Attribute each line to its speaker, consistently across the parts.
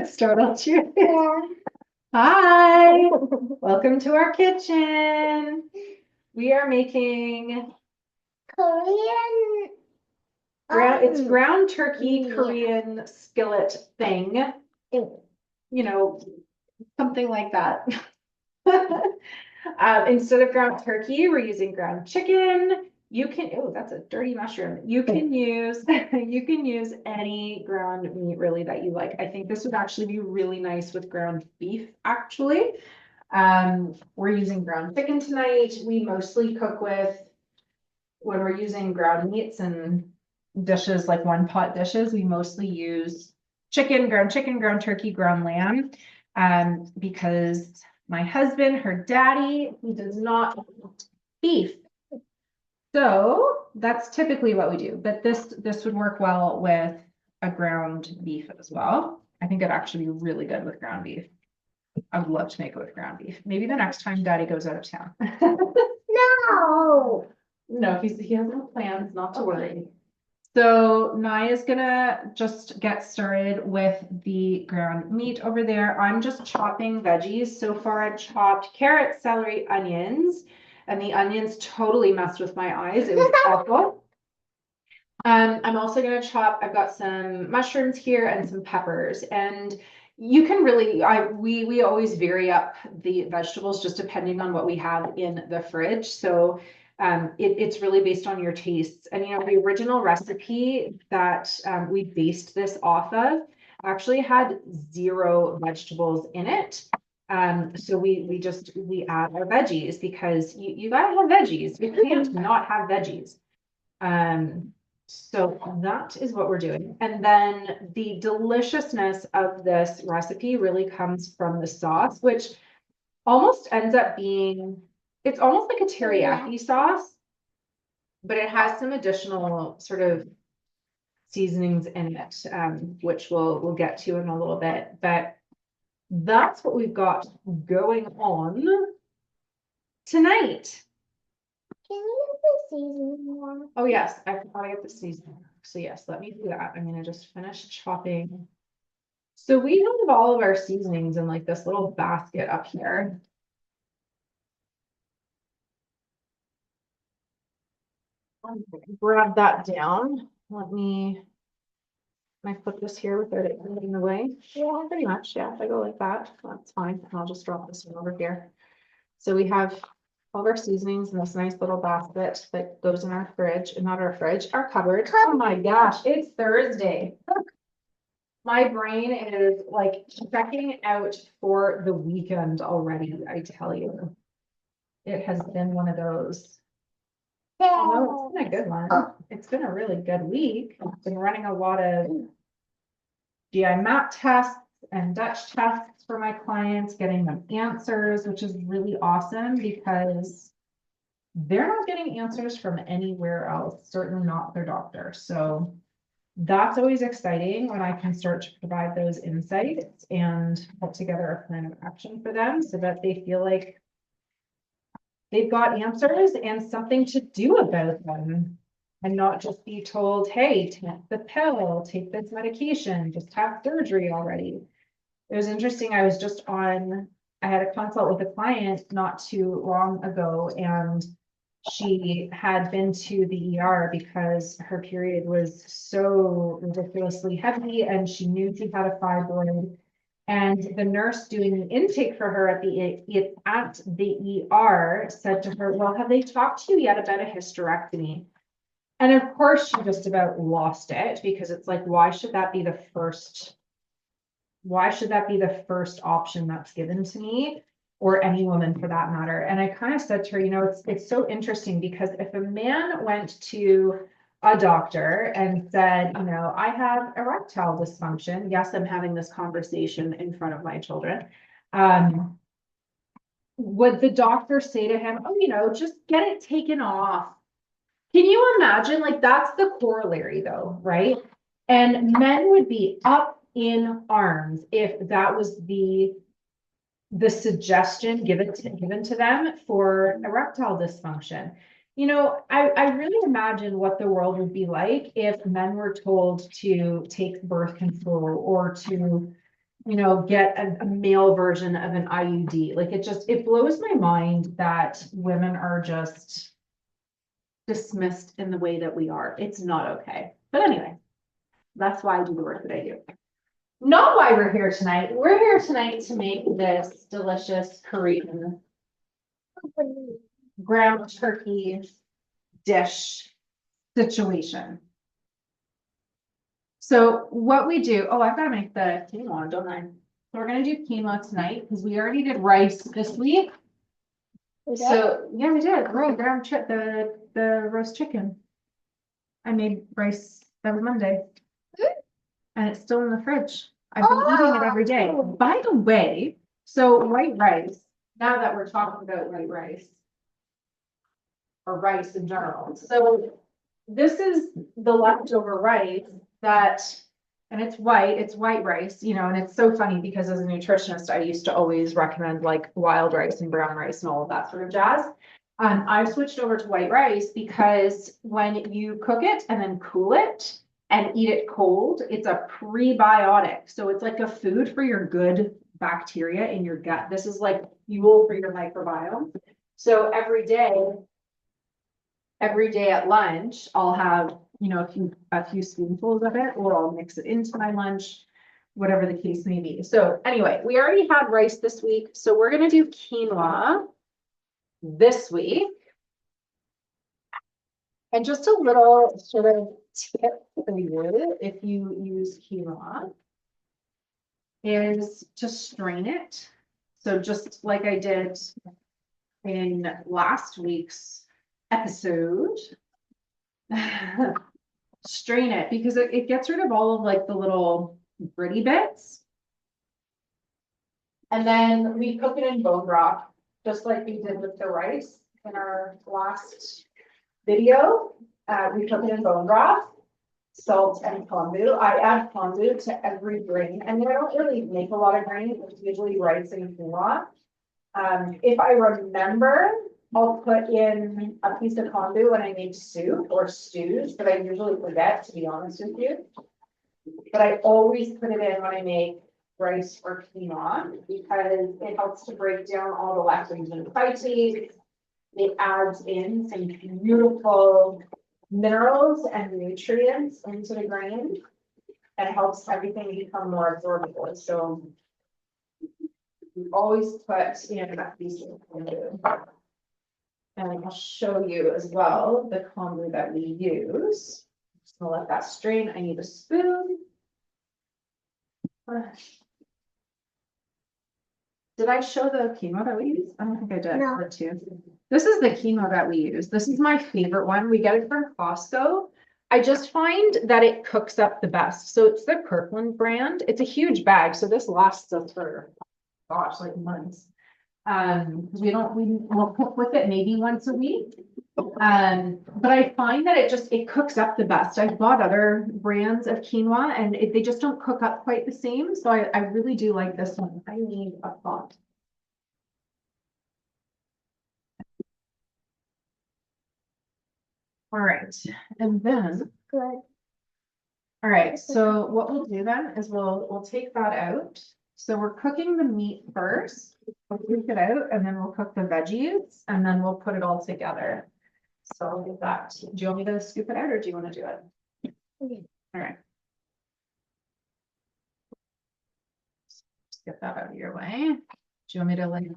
Speaker 1: Startled you. Hi, welcome to our kitchen. We are making
Speaker 2: Korean.
Speaker 1: it's ground turkey
Speaker 2: Yeah.
Speaker 1: Korean skillet thing, something like that. Instead of ground turkey, we're using ground chicken. You can, oh, that's a dirty mushroom. You can use any ground meat really that you like. I think this would actually be really nice with ground beef, actually. We're using ground chicken tonight. We mostly cook with, when we're using ground meats and dishes like one pot dishes, we mostly use chicken, ground turkey, ground lamb. Because my husband, her daddy, he does not eat beef. So that's typically what we do, but this would work well with a ground beef as well. I think it'd actually be really good with ground beef. I would love to make it with ground beef. Maybe the next time daddy goes out of town.
Speaker 2: No.
Speaker 1: No, he has no plans, not to worry. So Naya's gonna just get started with the ground meat over there. I'm just chopping veggies. So far I've chopped carrots, celery, onions, and the onions totally messed with my eyes. It was awful. I'm also gonna chop, I've got some mushrooms here and some peppers, and you can really, we always vary up the vegetables just depending on what we have in the fridge. So it's really based on your tastes. And the original recipe that we based this off of actually had 0 vegetables in it. So we add our veggies because you gotta have veggies. You can't not have veggies. So that is what we're doing. And then the deliciousness of this recipe really comes from the sauce, which almost ends up being, it's almost like a teriyaki sauce, but it has some additional sort of seasonings in it, which we'll get to in a little bit. But that's what we've got going on tonight.
Speaker 2: Can you get the seasoning more?
Speaker 1: Oh yes, I forgot to get the seasoning. So yes, let me do that. I'm gonna just finish chopping. So we have all of our seasonings in like this little basket up here. Grab that down. Can I put this here without it getting in the way? Yeah, pretty much. Yeah, if I go like that, that's fine. And I'll just drop this one over here. So we have all of our seasonings in this nice little basket that goes in our fridge, and not our fridge, our cupboard. Oh my gosh, it's Thursday. My brain is like checking out for the weekend already, I tell you. It has been one of those. Oh, it's been a good one. It's been a really good week. I've been running a lot of GI map tests and Dutch tests for my clients, getting them answers, which is really awesome because they're not getting answers from anywhere else, certainly not their doctor. So that's always exciting when I can start to provide those insights and put together a plan of action for them so that they feel like they've got answers and something to do about them, and not just be told, hey, take the pill, take this medication, just have surgery already. It was interesting. I had a consult with a client not too long ago, and she had been to the ER because her period was so ridiculously heavy and she knew she had a fibroid. And the nurse doing the intake for her at the ER said to her, well, have they talked to you yet about a hysterectomy? And of course, she just about lost it because it's like, why should that be the first option that's given to me, or any woman for that matter? And I kind of said to her, it's so interesting because if a man went to a doctor and said, I have erectile dysfunction. Yes, I'm having this conversation in front of my children. Would the doctor say to him, oh, just get it taken off? Can you imagine? Like, that's the corollary though, right? And men would be up in arms if that was the suggestion given to them for erectile dysfunction. You know, I really imagine what the world would be like if men were told to take birth control or to, get a male version of an IUD. Like it blows my mind that women are just dismissed in the way that we are. It's not okay. But anyway, that's why I do the work that I do. Not why we're here tonight. We're here tonight to make this delicious Korean ground turkey dish situation. So what we do, oh, I've got to make the quinoa, don't I? So we're gonna do quinoa tonight because we already did rice this week. So yeah, we did. Right, the roast chicken. I made rice that was Monday. And it's still in the fridge. I've been eating it every day. By the way, so white rice, now that we're talking about white rice, or rice in general. So this is the leftover rice that, and it's white rice, and it's so funny because as a nutritionist, I used to always recommend like wild rice and brown rice and all of that sort of jazz. I've switched over to white rice because when you cook it and then cool it and eat it cold, it's a prebiotic. So it's like a food for your good bacteria in your gut. This is like fuel for your microbiome. So every day at lunch, I'll have, a few spoonfuls of it, or I'll mix it into my lunch, whatever the case may be. So anyway, we already had rice this week. So we're going to do quinoa this week. And just a little sort of tip for you, if you use quinoa, is to strain it. So just like I did in last week's episode, strain it because it gets rid of all of like the little gritty bits. And then we cook it in bone broth, just like we did with the rice in our last video. We cook it in bone broth, salt and kombu. I add kombu to every grain, and I don't really make a lot of grain. It's usually rice and quinoa. If I remember, I'll put in a piece of kombu when I make soup or stews, but I usually forget, to be honest with you. But I always put it in when I make rice or quinoa because it helps to break down all the lectins and phytates. It adds in some beautiful minerals and nutrients into the grain and helps everything become more absorbable. So we always put in a piece of kombu. And I'll show you as well the kombu that we use. Just gonna let that strain. I need a spoon. Did I show the quinoa that we use? I don't think I did.
Speaker 2: No.
Speaker 1: Or two. This is the quinoa that we use. This is my favorite one. We get it from Costco. I just find that it cooks up the best. So it's the Kirkland brand. It's a huge bag. So this lasts us for, gosh, like months. Because we'll cook with it maybe once a week. But I find that it cooks up the best. I've bought other brands of quinoa and they just don't cook up quite the same. So I really do like this one. I need a pot. All right, and then,
Speaker 2: Good.
Speaker 1: all right, so what we'll do then is we'll take that out. So we're cooking the meat first, we'll take it out, and then we'll cook the veggies, and then we'll put it all together. So I'll do that. Do you want me to scoop it out, or do you want to do it?
Speaker 2: Okay.
Speaker 1: All right. Just get that out of your way. Do you want me to like,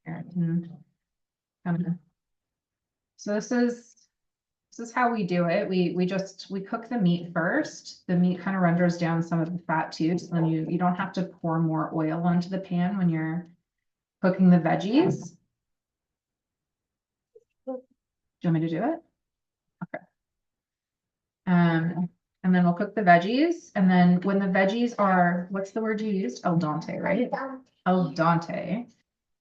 Speaker 1: here, I can kind of. So this is how we do it. We cook the meat first. The meat kind of renders down some of the fat too. So then you don't have to pour more oil onto the pan when you're cooking the veggies. Do you want me to do it? Okay. And then we'll cook the veggies. And then when the veggies are, what's the word you used? Al dente, right? Al dente.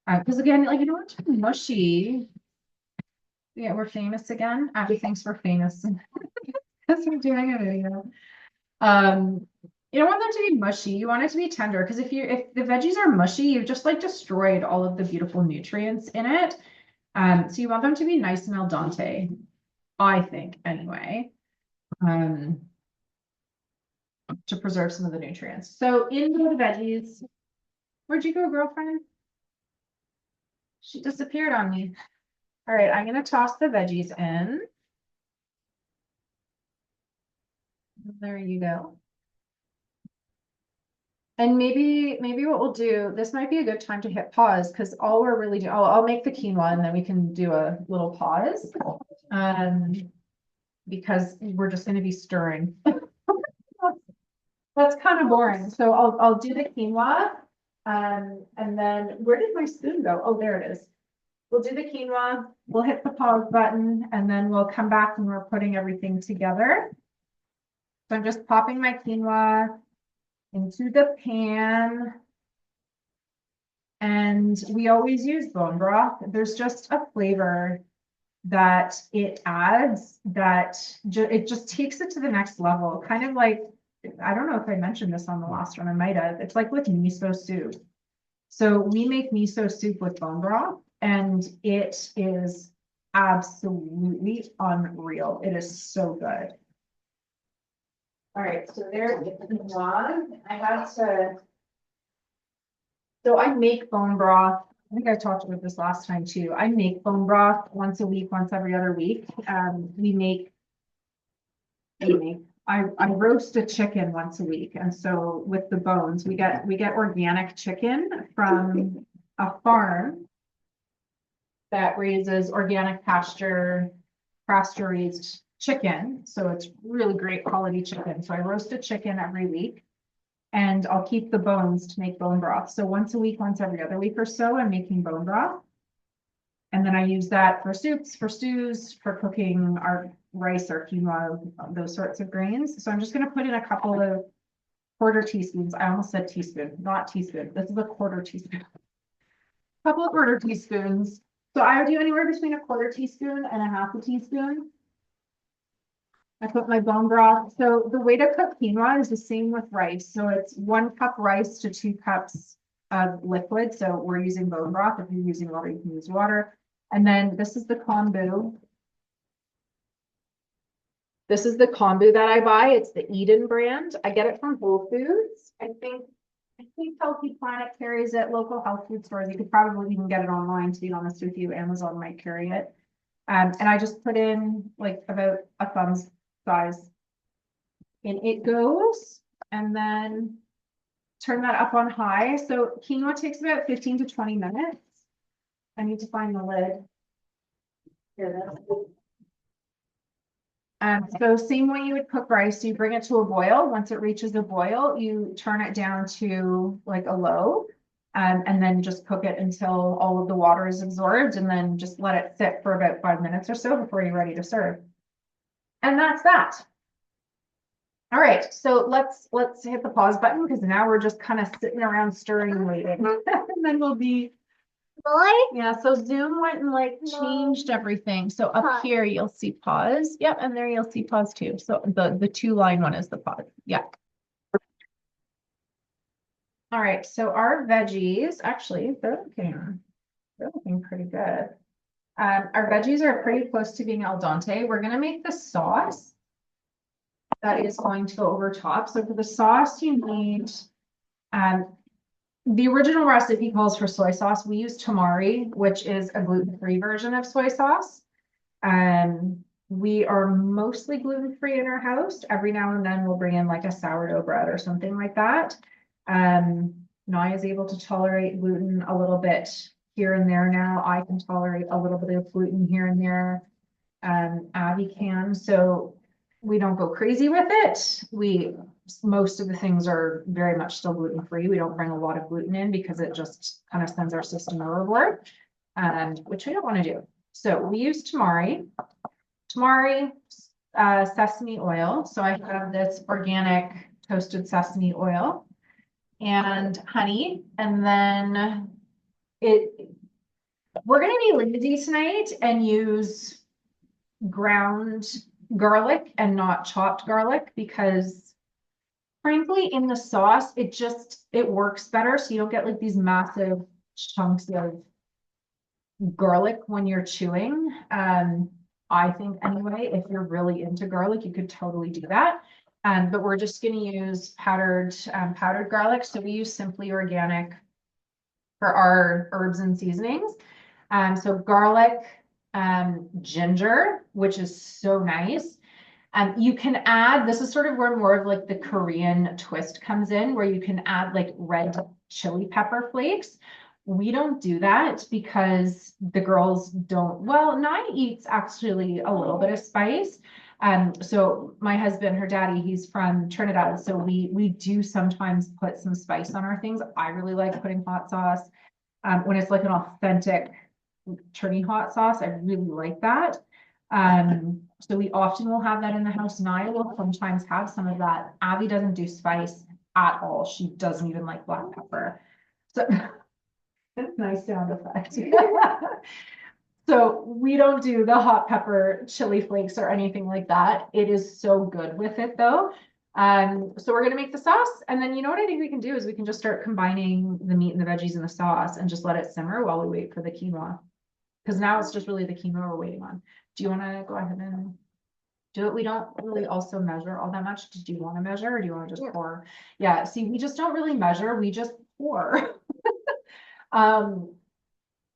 Speaker 1: Because again, like you don't want to be mushy. Yeah, we're famous again. Abby thinks we're famous because we're doing a video. You don't want them to be mushy. You want it to be tender because if the veggies are mushy, you've just like destroyed all of the beautiful nutrients in it. So you want them to be nice and al dente. I think anyway. To preserve some of the nutrients. So in go the veggies. Where'd you go, girlfriend? She disappeared on me. All right, I'm gonna toss the veggies in. There you go. And maybe what we'll do, this might be a good time to hit pause because all we're really doing, I'll make the quinoa and then we can do a little pause. Because we're just gonna be stirring. That's kind of boring. So I'll do the quinoa. And then where did my spoon go? Oh, there it is. We'll do the quinoa, we'll hit the pause button, and then we'll come back when we're putting everything together. So I'm just popping my quinoa into the pan. And we always use bone broth. There's just a flavor that it adds that it just takes it to the next level. Kind of like, I don't know if I mentioned this on the last one, I might have. It's like with miso soup. So we make miso soup with bone broth and it is absolutely unreal. It is so good. All right, so there's one. I had to. So I make bone broth. I think I talked about this last time too. I make bone broth once a week, once every other week. I roast a chicken once a week, and so with the bones, we get organic chicken from a farm that raises organic pasture raised chicken. So it's really great quality chicken. So I roast a chicken every week. And I'll keep the bones to make bone broth. So once a week, once every other week or so, I'm making bone broth. And then I use that for soups, for stews, for cooking our rice or quinoa, those sorts of grains. So I'm just going to put in a couple of quarter teaspoons. I almost said teaspoon, not teaspoon. This is a quarter teaspoon. A couple of quarter teaspoons. So I would do anywhere between a quarter teaspoon and a half a teaspoon. I put my bone broth. So the way to cook quinoa is the same with rice. So it's 1 cup rice to 2 cups of liquid. So we're using bone broth. If you're using water, you can use water. And then this is the kombu. This is the kombu that I buy. It's the Eden brand. I get it from Whole Foods. I think Healthy Planet carries it. Local health food stores. You could probably even get it online, to be honest with you. Amazon might carry it. And I just put in like about a thumb's size. And it goes, and then turn that up on high. So quinoa takes about 15 to 20 minutes. I need to find the lid. Here, so same way you would cook rice, you bring it to a boil. Once it reaches a boil, you turn it down to like a low. And then just cook it until all of the water is absorbed, and then just let it sit for about 5 minutes or so before you're ready to serve. And that's that. All right, so let's hit the pause button because now we're just kind of sitting around stirring and waiting. And then we'll be yeah, so Zoom went and like changed everything. So up here you'll see pause. Yep, and there you'll see pause too. So the 2-line one is the pause. Yeah. All right, so our veggies, actually, they're looking pretty good. Our veggies are pretty close to being al dente. We're gonna make the sauce that is going to go over top. So for the sauce, you need the original recipe calls for soy sauce. We use tamari, which is a gluten-free version of soy sauce. We are mostly gluten-free in our house. Every now and then we'll bring in like a sourdough bread or something like that. Nai is able to tolerate gluten a little bit here and there now. I can tolerate a little bit of gluten here and there. Abby can, so we don't go crazy with it. Most of the things are very much still gluten-free. We don't bring a lot of gluten in because it just kind of sends our system overboard, which we don't want to do. So we use tamari, sesame oil. So I have this organic toasted sesame oil and honey, and then we're going to be lazy tonight and use ground garlic and not chopped garlic because frankly in the sauce it works better, so you don't get like these massive chunks of garlic when you're chewing. I think anyway, if you're really into garlic, you could totally do that. But we're just gonna use powdered garlic. So we use Simply Organic for our herbs and seasonings. So garlic, ginger, which is so nice. You can add, this is sort of where more of like the Korean twist comes in, where you can add like red chili pepper flakes. We don't do that because the girls don't, well, Nai eats actually a little bit of spice. So my husband, her daddy, he's from Trinidad. So we do sometimes put some spice on our things. I really like putting hot sauce. When it's like an authentic turkey hot sauce, I really like that. So we often will have that in the house. Naya will sometimes have some of that. Abby doesn't do spice at all. She doesn't even like black pepper. So nice sound effect. So we don't do the hot pepper chili flakes or anything like that. It is so good with it though. So we're gonna make the sauce, and then you know what I think we can do is we can just start combining the meat and the veggies in the sauce and just let it simmer while we wait for the quinoa. Because now it's just really the quinoa we're waiting on. Do you want to go ahead and do it? We don't really also measure all that much. Do you want to measure or do you want to just pour? Yeah, see, we just don't really measure. We just pour.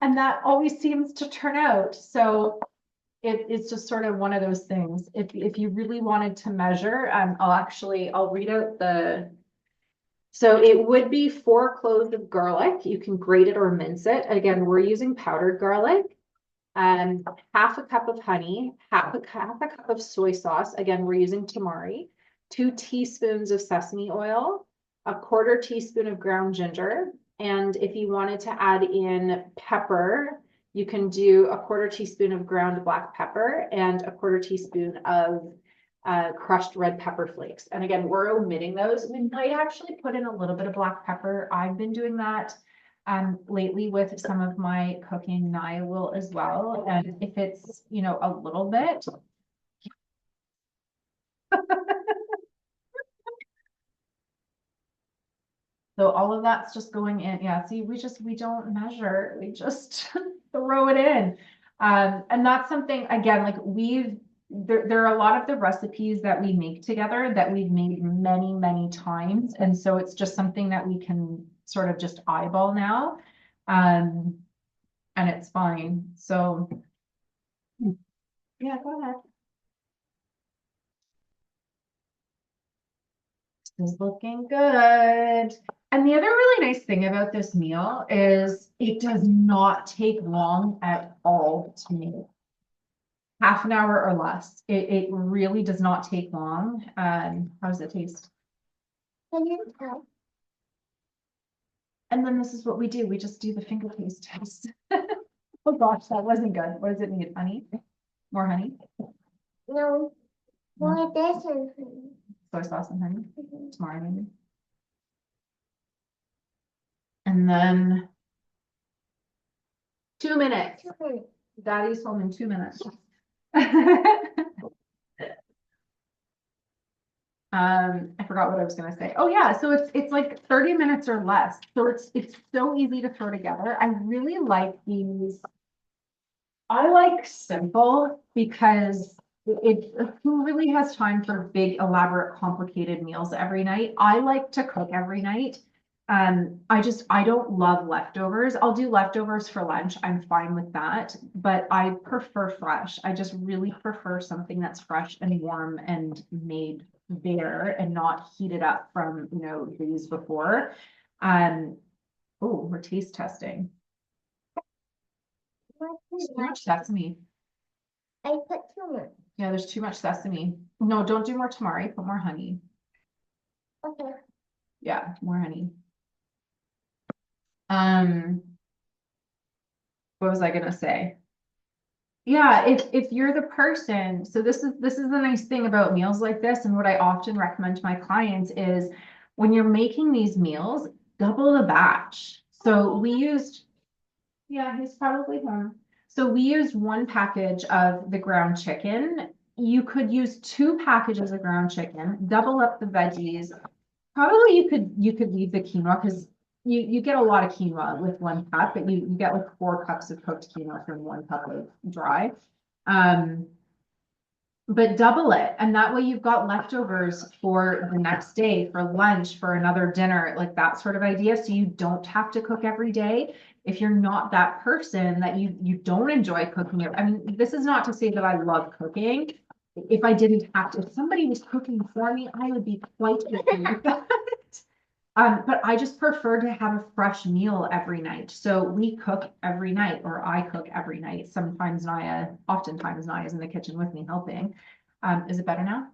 Speaker 1: And that always seems to turn out. So it's just sort of one of those things. If you really wanted to measure, I'll read out so it would be 4 cloves of garlic. You can grate it or mince it. Again, we're using powdered garlic. Half a cup of honey, half a cup of soy sauce. Again, we're using tamari. 2 teaspoons of sesame oil, a 1/4 teaspoon of ground ginger. And if you wanted to add in pepper, you can do a 1/4 teaspoon of ground black pepper and a 1/4 teaspoon of crushed red pepper flakes. And again, we're omitting those. We might actually put in a little bit of black pepper. I've been doing that lately with some of my cooking. Naya will as well. And if it's, you know, a little bit. So all of that's just going in. Yeah, see, we don't measure, we just throw it in. And that's something, again, like there are a lot of the recipes that we make together that we've made many, many times. And so it's just something that we can sort of just eyeball now. And it's fine. So yeah, go ahead. This is looking good. And the other really nice thing about this meal is it does not take long at all to make. Half an hour or less. It really does not take long. How does it taste?
Speaker 2: Can you tell?
Speaker 1: And then this is what we do. We just do the finger taste test. Oh gosh, that wasn't good. What does it need? Honey? More honey?
Speaker 2: No, more this and
Speaker 1: Soy sauce and honey? Tomorrow maybe. And then 2 minutes. Daddy's home in 2 minutes. I forgot what I was gonna say. Oh yeah, so it's like 30 minutes or less. So it's so easy to throw together. I really like these. I like simple because who really has time for big, elaborate, complicated meals every night? I like to cook every night. I don't love leftovers. I'll do leftovers for lunch. I'm fine with that, but I prefer fresh. I just really prefer something that's fresh and warm and made there and not heated up from, you know, days before. Oh, we're taste testing. There's too much sesame.
Speaker 2: I put too much.
Speaker 1: Yeah, there's too much sesame. No, don't do more tamari, put more honey.
Speaker 2: Okay.
Speaker 1: Yeah, more honey. What was I gonna say? Yeah, if you're the person, so this is the nice thing about meals like this, and what I often recommend to my clients is when you're making these meals, double the batch. So we used, yeah, he's probably home. So we used 1 package of the ground chicken. You could use 2 packages of ground chicken, double up the veggies. Probably you could leave the quinoa because you get a lot of quinoa with 1 cup, but you get like 4 cups of cooked quinoa from 1 cup of dry. But double it, and that way you've got leftovers for the next day, for lunch, for another dinner, like that sort of idea. So you don't have to cook every day. If you're not that person that you don't enjoy cooking it. I mean, this is not to say that I love cooking. If I didn't have to, if somebody was cooking for me, I would be quite okay with that. But I just prefer to have a fresh meal every night. So we cook every night, or I cook every night. Sometimes oftentimes Naya's in the kitchen with me helping. Is it better now?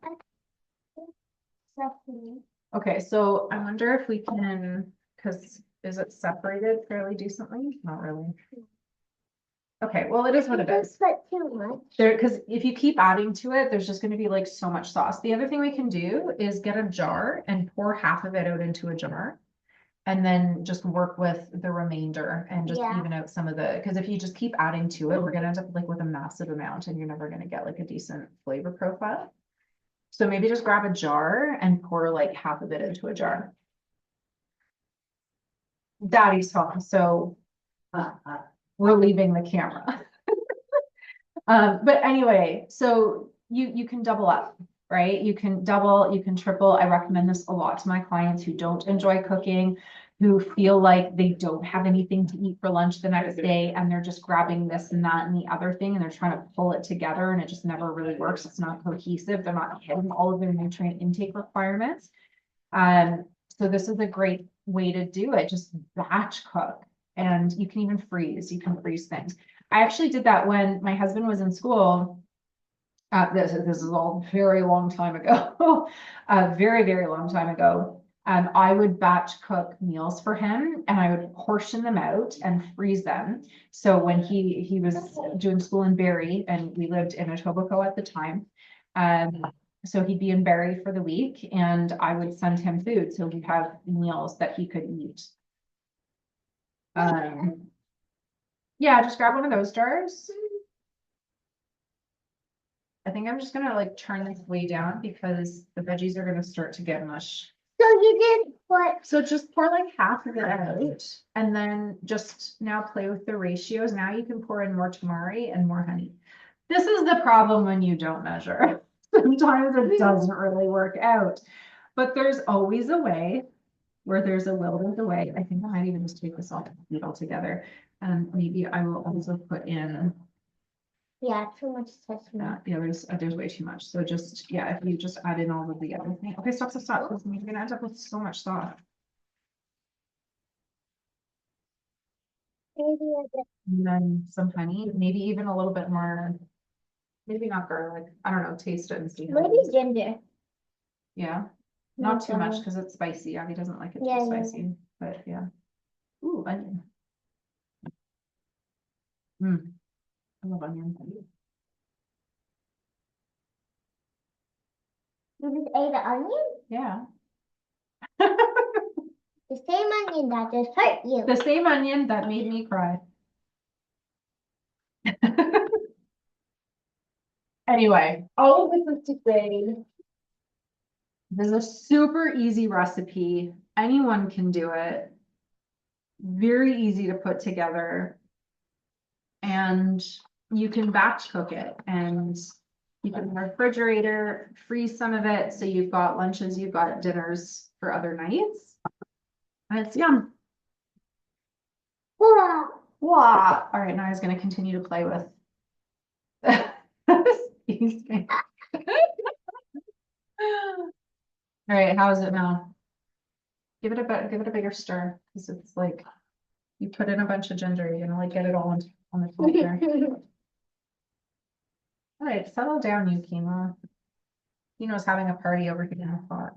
Speaker 2: Stephanie.
Speaker 1: Okay, so I wonder if we can, because is it separated fairly decently? Not really. Okay, well, it is what it is.
Speaker 2: Just put too much.
Speaker 1: Because if you keep adding to it, there's just going to be like so much sauce. The other thing we can do is get a jar and pour half of it out into a jar. And then just work with the remainder and just
Speaker 2: Yeah.
Speaker 1: even out some of the, because if you just keep adding to it, we're gonna end up like with a massive amount and you're never gonna get like a decent flavor profile. So maybe just grab a jar and pour like half of it into a jar. Daddy's home, so we're leaving the camera. But anyway, so you can double up, right? You can double, you can triple. I recommend this a lot to my clients who don't enjoy cooking, who feel like they don't have anything to eat for lunch the next day, and they're just grabbing this and that and the other thing, and they're trying to pull it together, and it just never really works. It's not cohesive. They're not hitting all of their nutrient intake requirements. So this is a great way to do it. Just batch cook, and you can even freeze. You can freeze things. I actually did that when my husband was in school. This is all very long time ago, a very, very long time ago. I would batch cook meals for him and I would portion them out and freeze them. So when he was doing school in Barrie and we lived in Etobicoke at the time, so he'd be in Barrie for the week and I would send him food. So he'd have meals that he could eat. Yeah, just grab one of those jars. I think I'm just gonna like turn this way down because the veggies are gonna start to get mush.
Speaker 2: So you did what?
Speaker 1: So just pour like half of it out and then just now play with the ratios. Now you can pour in more tamari and more honey. This is the problem when you don't measure. Sometimes it doesn't really work out, but there's always a way. Where there's a will, there's a way. I think I might even just take this off and all together. And maybe I will also put in,
Speaker 2: Yeah, too much sesame.
Speaker 1: yeah, there's way too much. So just, yeah, if you just add in all of the other things. Okay, stop. Because you're gonna end up with so much sauce.
Speaker 2: Maybe a bit.
Speaker 1: And then some honey, maybe even a little bit more, maybe not garlic. I don't know, taste it and see. how it
Speaker 2: Maybe
Speaker 1: is.
Speaker 2: ginger.
Speaker 1: Yeah, not too much
Speaker 2: garlic.
Speaker 1: because it's spicy. Abby doesn't like it
Speaker 2: Yeah,
Speaker 1: too
Speaker 2: yeah.
Speaker 1: spicy, but yeah. Ooh, onion. I love onion.
Speaker 2: You just ate the onion?
Speaker 1: Yeah.
Speaker 2: The same onion that just hurt you.
Speaker 1: The same onion that made me cry. Anyway, all of this is to say, this is a super easy recipe. Anyone can do it. Very easy to put together. And you can batch cook it and you can in the refrigerator, freeze some of it. So you've got lunches, you've got dinners for other nights. And it's yum.
Speaker 2: Wow.
Speaker 1: Wow. All right, now I was going to continue to play with. Excuse me. All right, how is it now? Give it a bigger stir because it's like you put in a bunch of ginger, you're gonna like get it all on the top there. All right, settle down, you Kima. Kino's having a party over here in the pot.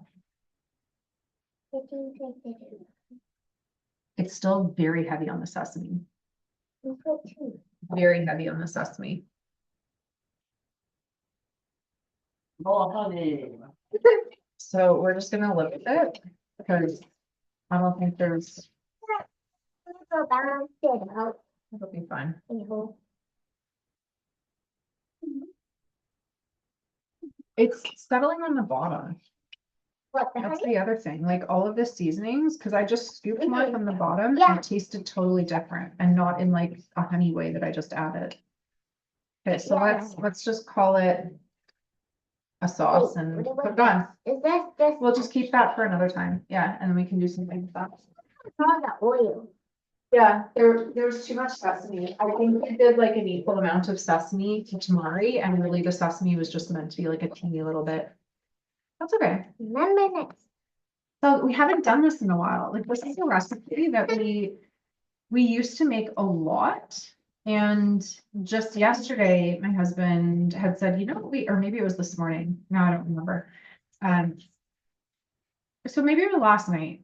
Speaker 1: It's still very heavy on the sesame. Very heavy on the sesame.
Speaker 3: Oh, honey.
Speaker 1: So we're just gonna look at it because I don't think there's,
Speaker 2: Go balance it out.
Speaker 1: it'll be fine. It's settling on the bottom.
Speaker 2: What the
Speaker 1: That's
Speaker 2: honey?
Speaker 1: the other thing, like all of the seasonings, because I just scooped one from the bottom
Speaker 2: Yeah.
Speaker 1: and it tasted totally different and not in like a honey way that I just added. Okay, so
Speaker 2: Yeah.
Speaker 1: let's just call it a sauce and
Speaker 2: Wait,
Speaker 1: put it on.
Speaker 2: Is this just
Speaker 1: We'll just keep that for another time. Yeah, and then we can do something with that.
Speaker 2: all the oil?
Speaker 1: Yeah, there's too much sesame. I think we did like an equal amount of sesame to tamari, and really the sesame was just meant to be like a teeny little bit. That's okay.
Speaker 2: Remember next.
Speaker 1: So we haven't done this in a while. Like this is a recipe that we used to make a lot. And just yesterday, my husband had said, you know, or maybe it was this morning. No, I don't remember. So maybe it was last night.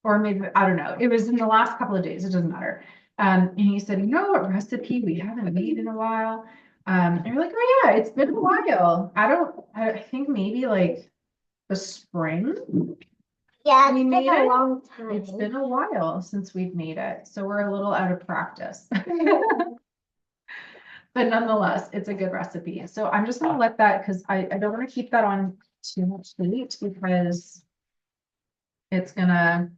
Speaker 1: Or maybe, I don't know. It was in the last couple of days. It doesn't matter. And he said, you know what recipe we haven't made in a while? And we're like, oh yeah, it's been a while. I think maybe like the spring.
Speaker 2: Yeah,
Speaker 1: We
Speaker 2: it's
Speaker 1: made
Speaker 2: been a
Speaker 1: it.
Speaker 2: long time.
Speaker 1: It's been a while since we've made it, so we're a little out of practice. But nonetheless, it's a good recipe. So I'm just gonna let that, because I don't want to keep that on too much heat because it's gonna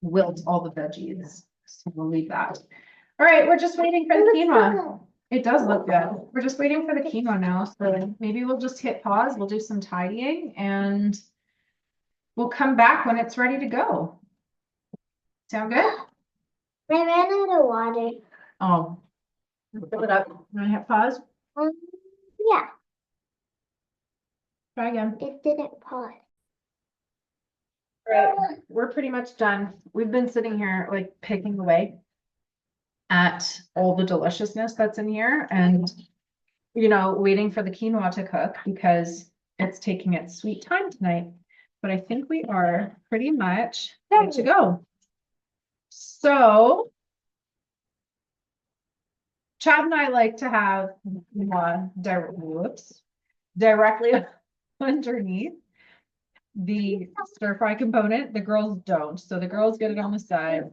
Speaker 1: wilt all the veggies. So we'll leave that. All right, we're just waiting for the quinoa. It does look good. We're just waiting for the quinoa now, so maybe we'll just hit pause. We'll do some tidying and we'll come back when it's ready to go. Sound good?
Speaker 2: I ran out of water.
Speaker 1: Oh. Fill it up. You wanna hit pause?
Speaker 2: Yeah,
Speaker 1: Try again.
Speaker 2: it didn't pause.
Speaker 1: All right, we're pretty much done. We've been sitting here like picking away at all the deliciousness that's in here and, you know, waiting for the quinoa to cook because it's taking its sweet time tonight. But I think we are pretty much good to go. So Chad and I like to have quinoa directly underneath the stir fry component. The girls don't. So the girls get it on the side.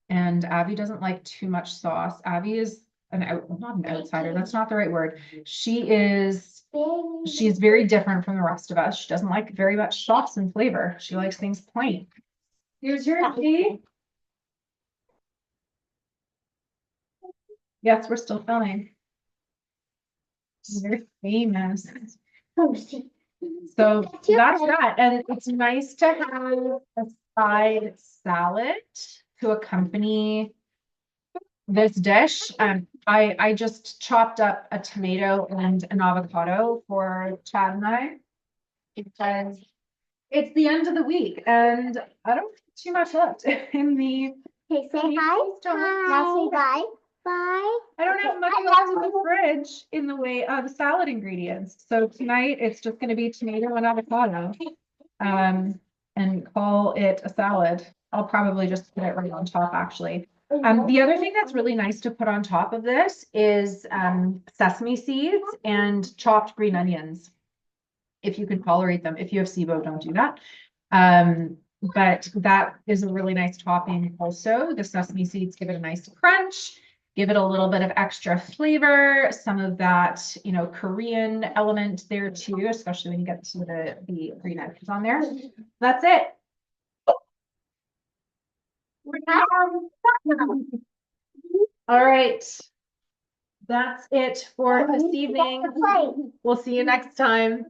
Speaker 1: And Abby doesn't like too much sauce. Abby is not an outsider. That's not the right word. She's very different from the rest of us. She doesn't like very much sauce and flavor. She likes things plain. Here's your tea. Yes, we're still filming. You're famous.
Speaker 2: Oh, see.
Speaker 1: So
Speaker 2: That's your
Speaker 1: that's
Speaker 2: turn.
Speaker 1: that. And it's nice to have a side salad to accompany this dish. I just chopped up a tomato and an avocado for Chad and I because it's the end of the week and I don't have too much left in the.
Speaker 2: Okay, say
Speaker 1: Please
Speaker 2: hi.
Speaker 1: don't
Speaker 2: Hi.
Speaker 1: mess
Speaker 2: Bye. Bye.
Speaker 1: I don't have much
Speaker 2: I
Speaker 1: left in
Speaker 2: love
Speaker 1: the
Speaker 2: you.
Speaker 1: fridge in the way of salad ingredients. So tonight it's just gonna be tomato and avocado. And call it a salad. I'll probably just put it right on top, actually. The other thing that's really nice to put on top of this is sesame seeds and chopped green onions. If you can tolerate them. If you have SIBO, don't do that. But that is a really nice topping also. The sesame seeds give it a nice crunch, give it a little bit of extra flavor, some of that, you know, Korean element there too, especially when you get some of the green onions on there. That's it. All right. That's it for this evening. We'll see you next time.